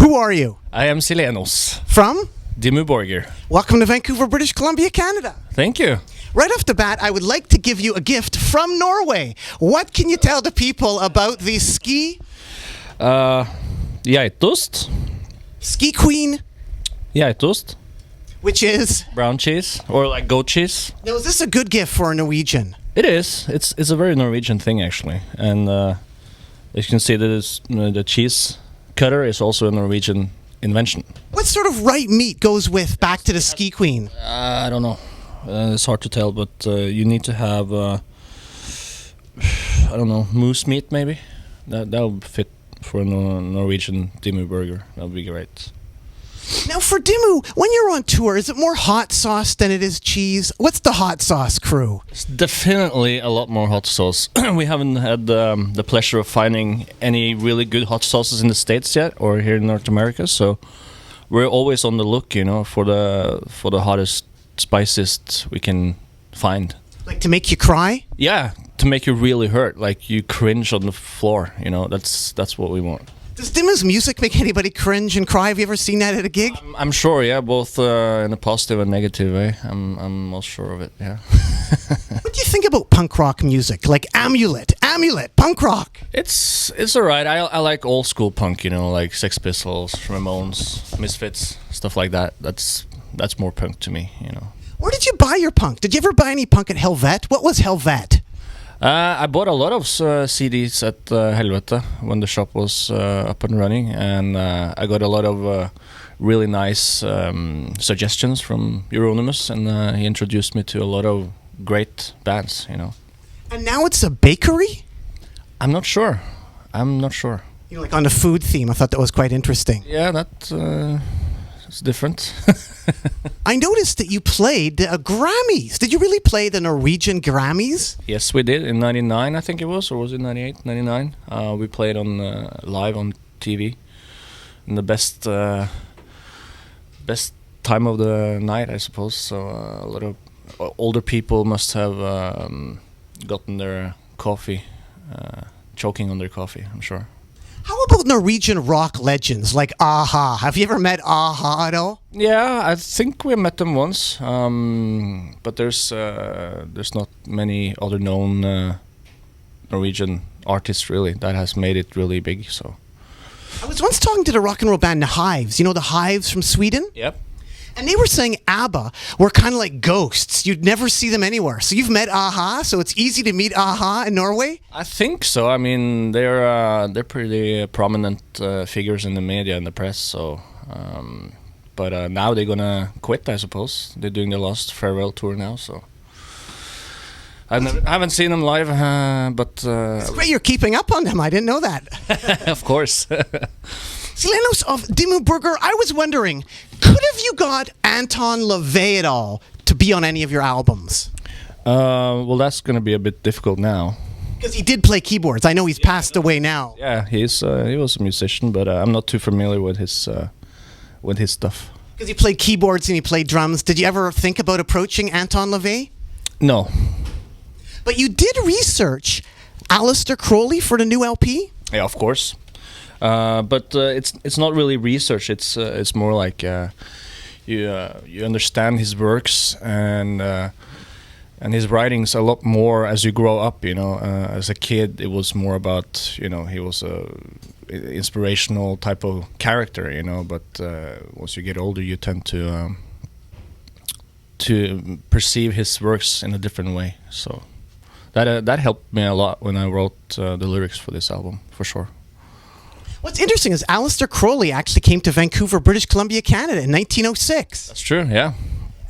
Who are you? I am Silenos. From? Dimmu Borgir. Welcome to Vancouver, British Columbia, Canada. Thank you. Right off the bat, I would like to give you a gift from Norway. What can you tell the people about the ski? Geitost. Ski queen, Geitost. which is... Brown cheese. Or like goat cheese. Now, is this a good gift for a Norwegian? It is. It's a very Norwegian thing, actually. And you can see that the cheese cutter is also a Norwegian invention. What sort of right meat goes with back to the ski queen? I don't know. It's hard to tell, but you need to have, I don't know, moose meat maybe? That'll fit for a Norwegian Dimmu burger. That would be great. Now, for Dimmu, when you're on tour, is it more hot sauce than it is cheese? What's the hot sauce crew? It's definitely a lot more hot sauce. We haven't had the pleasure of finding any really good hot sauces in the States yet, or here in North America. So we're always on the look, for the hottest, spiciest we can find. Like to make you cry? Yeah, to make you really hurt, like you cringe on the floor. That's what we want. Does Dimmu's music make anybody cringe and cry? Have you ever seen that at a gig? I'm sure, yeah, both in a positive and negative way. I'm most sure of it, yeah. What do you think about punk rock music? Like Amulet, punk rock. It's alright. I like old school punk, like Sex Pistols, Ramones, Misfits, stuff like that. That's more punk to me, Where did you buy your punk? Did you ever buy any punk at Helvet? What was Helvet? I bought a lot of CDs at Helvete when the shop was up and running, and I got a lot of really nice suggestions from Euronymous, and he introduced me to a lot of great bands, And now it's a bakery? I'm not sure. Like on the food theme. I thought that was quite interesting. Yeah, that's different. I noticed that you played the Grammys. Did you really play the Norwegian Grammys? Yes, we did in 99, I think it was, or was it 98, 99? We played on live on TV. In the best time of the night, I suppose. So a lot of older people must have gotten their coffee, choking on their coffee, I'm sure. How about Norwegian rock legends like Aha? Have you ever met Aha at all? Yeah, I think we met them once, but there's not many other known Norwegian artists really that has made it really big. So I was once talking to the rock and roll band The Hives. You know The Hives from Sweden? Yep. And they were saying ABBA were kind of like ghosts. You'd never see them anywhere. So you've met Aha, so it's easy to meet Aha in Norway? I think so. I mean, they're pretty prominent figures in the media and the press. So, but now they're gonna quit, I suppose. They're doing their last farewell tour now. So I haven't seen them live, but It's great you're keeping up on them. I didn't know that. of course. Silenos of Dimmu Borgir, I was wondering, could have you got Anton Lavey at all to be on any of your albums? Well, that's going to be a bit difficult now. Because he did play keyboards. I know he's passed away now. Yeah, he was a musician, but I'm not too familiar with his stuff. Because he played keyboards and he played drums. Did you ever think about approaching Anton Lavey? No. But you did research Aleister Crowley for the new LP? Yeah, of course. But it's not really research. It's more like you understand his works and his writings a lot more as you grow up. As a kid, it was more about he was a inspirational type of character. But once you get older, you tend to perceive his works in a different way. So that helped me a lot when I wrote the lyrics for this album, for sure. What's interesting is Aleister Crowley actually came to Vancouver, British Columbia, Canada in 1906. That's true, yeah.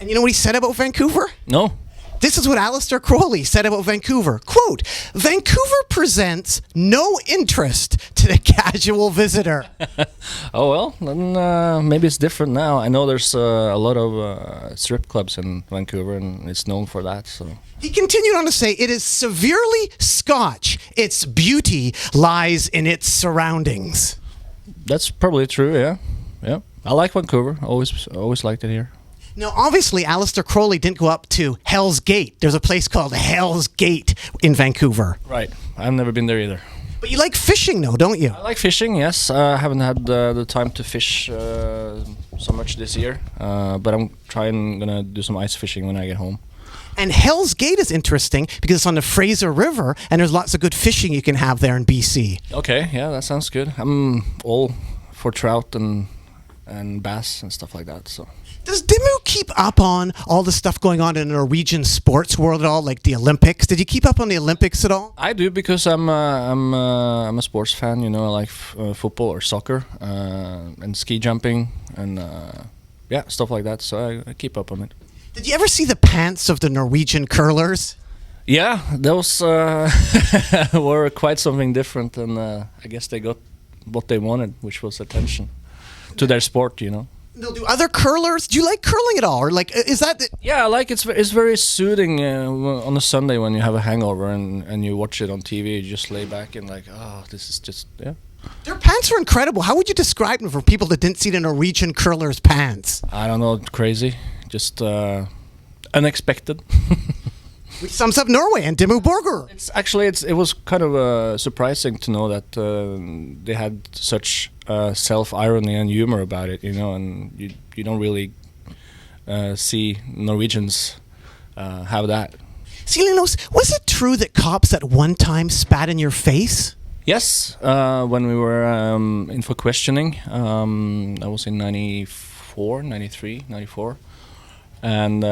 And you know what he said about Vancouver? No. This is what Aleister Crowley said about Vancouver. Quote, Vancouver presents no interest to the casual visitor. Oh, well, then maybe it's different now. I know there's a lot of strip clubs in Vancouver, and it's known for that. So He continued on to say, it is severely Scotch. Its beauty lies in its surroundings. That's probably true, yeah. Yeah. I like Vancouver. Always liked it here. Now, obviously, Aleister Crowley didn't go up to Hell's Gate. There's a place called Hell's Gate in Vancouver. Right. I've never been there either. But you like fishing, though, don't you? I like fishing, yes. I haven't had the time to fish so much this year, but I'm gonna do some ice fishing when I get home. And Hell's Gate is interesting because it's on the Fraser River, and there's lots of good fishing you can have there in BC. Okay, yeah, that sounds good. I'm all for trout and bass and stuff like that. So, does Dimmu keep up on all the stuff going on in the Norwegian sports world at all, like the Olympics? Did you keep up on the Olympics at all? I do because I'm a sports fan. You know, I like football or soccer and ski jumping and yeah, stuff like that. So I keep up on it. Did you ever see the pants of the Norwegian curlers? Yeah, those were quite something different, and I guess they got what they wanted, which was attention to their sport, you know. No, do other curlers? Do you like curling at all, or like is that? Yeah, I like it's very soothing on a Sunday when you have a hangover and you watch it on TV. You just lay back and like, oh, this is just yeah. Their pants are incredible. How would you describe them for people that didn't see the Norwegian curlers' pants? I don't know, crazy, just unexpected. Which sums up Norway and Dimmu Borgir. It was kind of surprising to know that they had such self-irony and humor about it, you know, and you don't really see Norwegians have that. Linus, was it true that cops at one time spat in your face? Yes, when we were in for questioning, that was in 94, 93, 94, and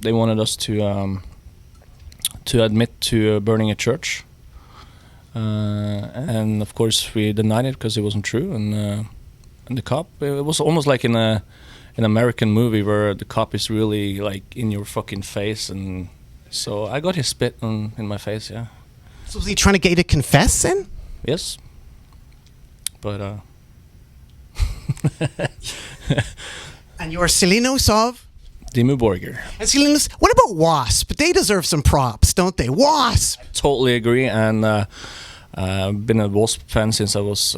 they wanted us to admit to burning a church, and of course we denied it because it wasn't true. And the cop, it was almost like in an American movie where the cop is really like in your fucking face, and so I got his spit in my face. Yeah. So was he trying to get you to confess then? Yes, but And you're Linus of Dimmu Borgir. And Linus, what about Wasp? They deserve some props, don't they? Wasp. Totally agree, and I've been a Wasp fan since I was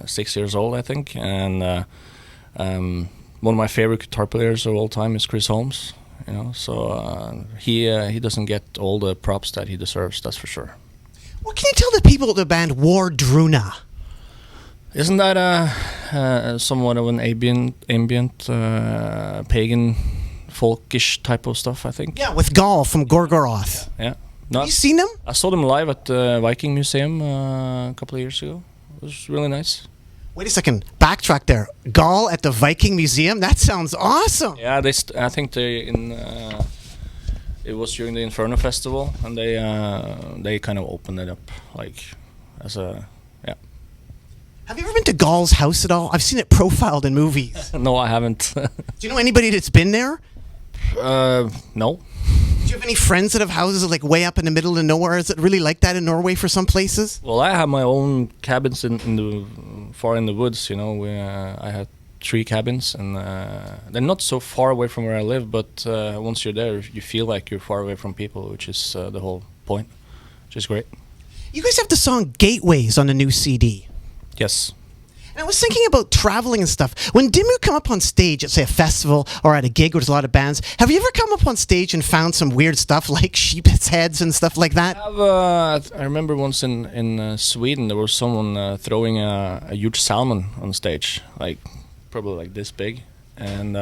6 years old, I think. And one of my favorite guitar players of all time is Chris Holmes. You know, so he doesn't get all the props that he deserves. That's for sure. What can you tell the people of the band War Druna? Isn't that somewhat of an ambient pagan, folkish type of stuff? I think. Yeah, with Gall from Gorgoroth. Yeah. No, have you seen them? I saw them live at the Viking Museum a couple of years ago. It was really nice. Wait a second. Backtrack there. Gall at the Viking Museum? That sounds awesome. Yeah, I think they it was during the Inferno Festival, and they kind of opened it up like as a yeah. Have you ever been to Gall's house at all? I've seen it profiled in movies. No, I haven't. Do you know anybody that's been there? No. Do you have any friends that have houses like way up in the middle of nowhere? Is it really like that in Norway for some places? Well, I have my own cabins in the far in the woods. You know, I have 3 cabins, and they're not so far away from where I live. But once you're there, you feel like you're far away from people, which is the whole point, which is great. You guys have the song "Gateways" on the new CD. Yes. And I was thinking about traveling and stuff. When Dimmu come up on stage at, say, a festival or at a gig where there's a lot of bands, have you ever come up on stage and found some weird stuff like sheep's heads and stuff like that? I remember once in Sweden there was someone throwing a huge salmon on stage, like probably like this big, and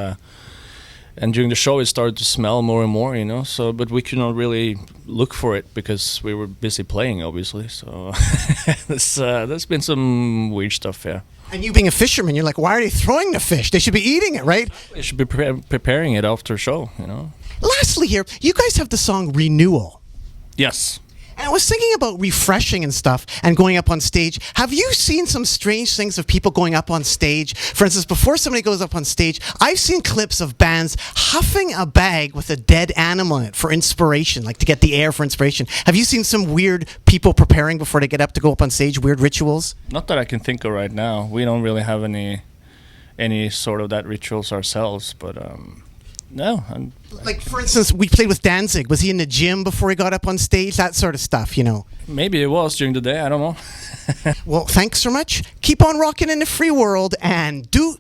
during the show it started to smell more and more, you know. So, but we could not really look for it because we were busy playing, obviously. So, there's been some weird stuff, yeah. And you being a fisherman, you're like, why are they throwing the fish? They should be eating it, right? They should be preparing it after a show, you know. Lastly here, you guys have the song Renewal. Yes. And I was thinking about refreshing and stuff and going up on stage. Have you seen some strange things of people going up on stage? For instance, before somebody goes up on stage, I've seen clips of bands huffing a bag with a dead animal in it for inspiration, like to get the air for inspiration. Have you seen some weird people preparing before they get up to go up on stage, weird rituals? Not that I can think of right now. We don't really have any sort of that rituals ourselves, but no. Like, for instance, we played with Danzig. Was he in the gym before he got up on stage? That sort of stuff, you know. Maybe it was during the day. I don't know. Well, thanks so much. Keep on rocking in the free world and do.